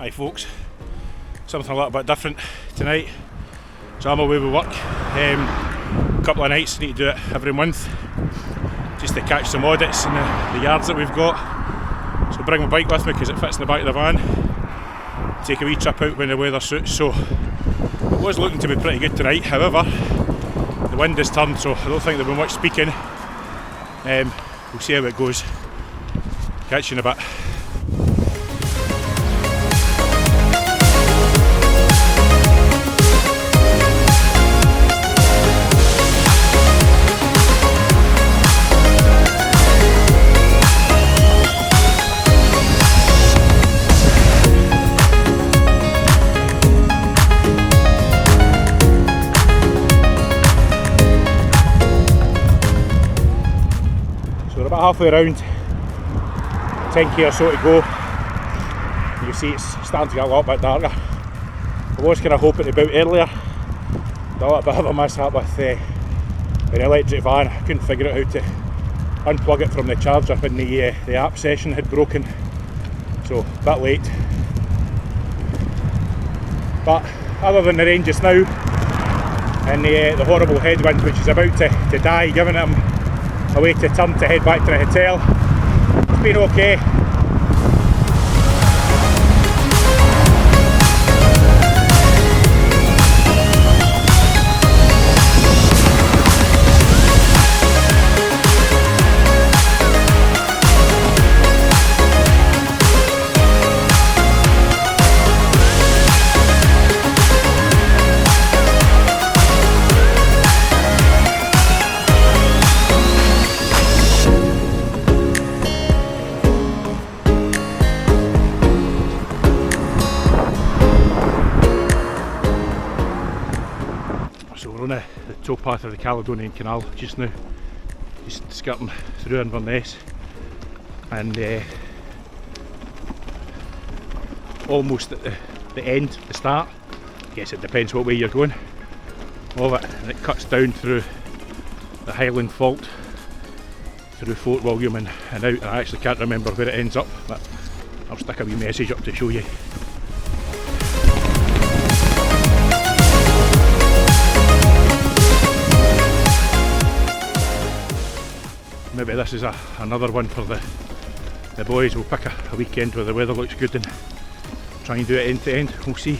Hi folks, something a little bit different tonight. So I'm away with work, a couple of nights, need to do it every month just to catch some audits in the yards that we've got. So bring my bike with me because it fits in the back of the van, take a wee trip out when the weather suits. So it was looking to be pretty good tonight, however the wind has turned, so I don't think there'll be much speaking. We'll see how it goes. Catch you in a bit. Halfway around, 10k or so to go. You see it's starting to get a lot bit darker. I was kind of hoping to boot earlier. A little bit of a mishap with an electric van. I couldn't figure out how to unplug it from the charger when the app session had broken, so a bit late. But other than the rain just now and the horrible headwind which is about to die, giving him a way to turn to head back to the hotel, it's been okay. The towpath of the Caledonian Canal just now, just skirting through Inverness, and almost at the end, the start. I guess it depends what way you're going of it, and it cuts down through the Highland Fault, through Fort William and out, and I actually can't remember where it ends up, but I'll stick a wee message up to show you. Maybe this is another one for the boys. We'll pick a weekend where the weather looks good and try and do it end to end. We'll see.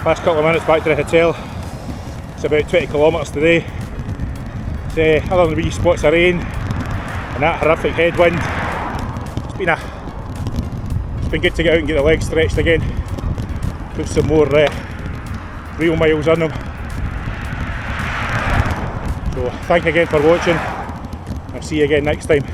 Last couple of minutes back to the hotel. It's about 20 kilometres today. Other than wee spots of rain and that horrific headwind, it's been good to get out and get the legs stretched again. put some more real miles on them. So thank you again for watching. I'll see you again next time.